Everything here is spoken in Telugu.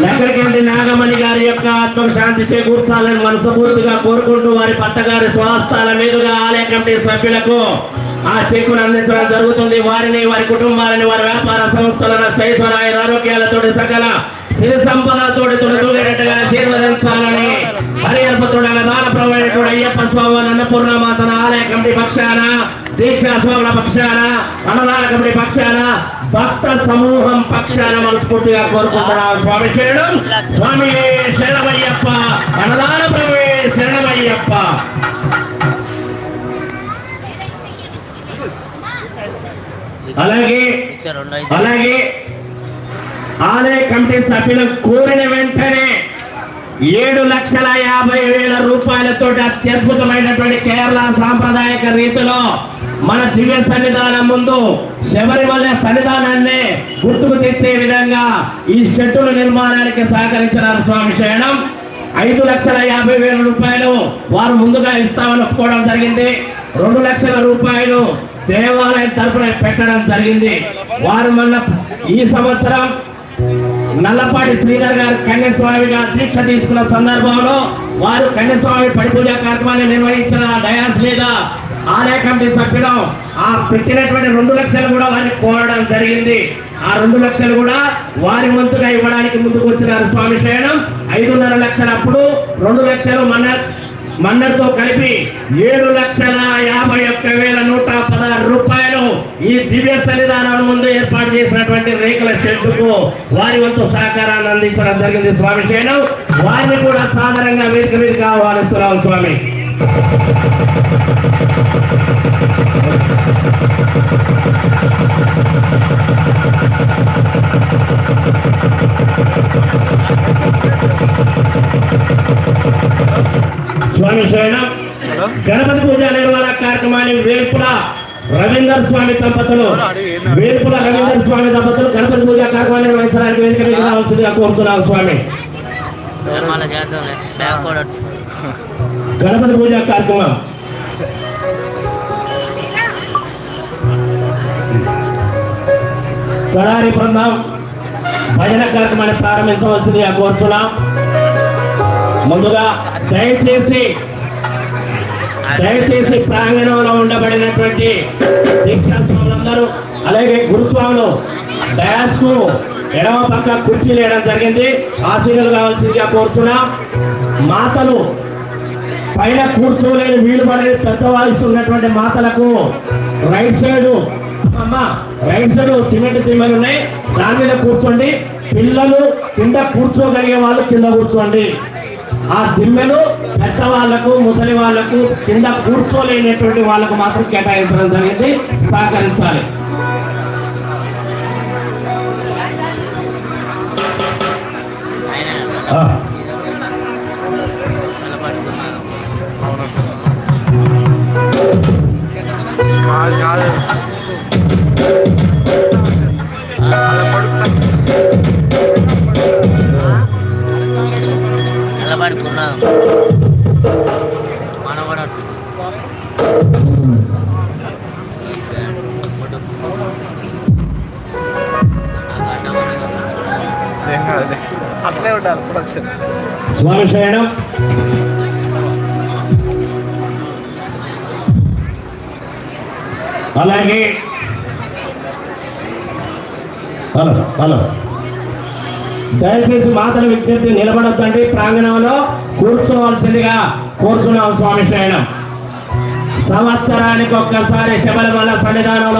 నగరకంటి నాగమణి గారి యొక్క ఆత్మశాంతి చేకూర్చాలని మనస్ఫూర్తిగా కోరుకుంటూ వారి పట్టగారి స్వాస్థాల మీదుగా ఆలయ కమిటీ సభ్యులకు ఆ చెక్కును అందించడం జరుగుతుంది. వారిని, వారి కుటుంబాలని, వారి వ్యాపార సంస్థలను శ్రేశ్వరాయ ఆరోగ్యాలతోటి సకల సిరి సంపదలతోటి తొలగేటట్టుగా ఆశీర్వదించాలని హరిహరపతుడైన దాన ప్రవీణుడు అయ్యప్ప స్వామి అన్నపూర్ణమాతన ఆలయ కమిటీ పక్షాన, దీక్షా స్వాముల పక్షాన, అన్నదాన కమిటీ పక్షాన, భక్త సమూహం పక్షాన మనస్ఫూర్తిగా కోరుకుంటున్నాం. స్వామి శరణం, స్వామి శరణమయ్యప్ప, అన్నదాన ప్రవే శరణమయ్యప్ప. అలాగే ఆలయ కమిటీ సభ్యులు కోరిన వెంటనే 7,50,000 రూపాయలతో అత్యద్భుతమైనటువంటి కేరళ సాంప్రదాయక రీతిలో మన దివ్య సన్నిధానం ముందు శబరిమల సన్నిధానాన్ని గుర్తుకు తెచ్చే విధంగా ఈ షెడ్యూల్ నిర్మాణానికి సహకరించినారు. స్వామి శరణం. 5,50,000 రూపాయలు వారు ముందుగా ఇస్తామని ఒప్పుకోవడం జరిగింది. 2 లక్షల రూపాయలు దేవాలయం తరపున పెట్టడం జరిగింది. వారు మళ్ళీ ఈ సంవత్సరం నల్లపాటి శ్రీధర్ గారు కన్యస్వామిగా దీక్ష తీసుకున్న సందర్భంలో వారు కన్యస్వామి పడిపూజ కార్యక్రమాన్ని నిర్వహించిన డయాస్ మీద ఆలయ కమిటీ సభ్యులు ఆ పెట్టినటువంటి 2 లక్షలు కూడా వారిని కోరడం జరిగింది. ఆ 2 లక్షలు కూడా వారి వంతుగా ఇవ్వడానికి ముందుకు వచ్చినారు. స్వామి శరణం. 5.5 లక్షలు అప్పుడు, 2 లక్షలు మన్నర్తో కలిపి 7,51,116 రూపాయలు ఈ దివ్య సన్నిధానం ముందు ఏర్పాటు చేసినటువంటి రేకుల షెడ్డుకు వారి వంతు సహకారాన్ని అందించడం జరిగింది. స్వామి శరణం. వారిని కూడా సాధారణంగా వేదిక మీదకి ఆహ్వానిస్తున్నాం. స్వామి స్వామి శరణం. గణపతి పూజ నిర్వహణ కార్యక్రమాన్ని వేల్పుల రవీందర్ స్వామి దంపతులు గణపతి పూజ కార్యక్రమాన్ని నిర్వహించడానికి వేదిక మీద రావాల్సిందిగా కోరుతున్నాం. స్వామి గణపతి పూజ కార్యక్రమం కడారి బృందం భజన కార్యక్రమాన్ని ప్రారంభించవలసిందిగా కోరుతున్నాం. ముందుగా దయచేసి ప్రాంగణంలో ఉండబడినటువంటి దీక్షా స్వాములందరూ, అలాగే గురుస్వాములు డయాస్ కు ఎడమ పక్క కుర్చీలు వేయడం జరిగింది. ఆశీనులు కావాల్సిందిగా కోరుతున్నాం. మాతలు పైన కూర్చోలేని వీలు పడే పెద్ద వయసు ఉన్నటువంటి మాతలకు రైట్ సైడ్ సిమెంట్ దిమ్మలు ఉన్నాయి, దాని మీద కూర్చోండి. పిల్లలు కింద కూర్చోగలిగే వాళ్ళు కింద కూర్చోండి. ఆ దిమ్మెలు పెద్దవాళ్లకు, ముసలి వాళ్లకు, కింద కూర్చోలేనటువంటి వాళ్ళకు మాత్రం కేటాయించడం జరిగింది. సహకరించాలి. అట్లే ఉండాలి ప్రొడక్షన్. స్వామి శరణం. అలాగే హలో దయచేసి మాతల విజ్ఞప్తి నిలబడొద్దండి, ప్రాంగణంలో కూర్చోవలసిందిగా కోరుచున్నాం. స్వామి శరణం. సంవత్సరానికి ఒక్కసారి శబరిమల సన్నిధానంలో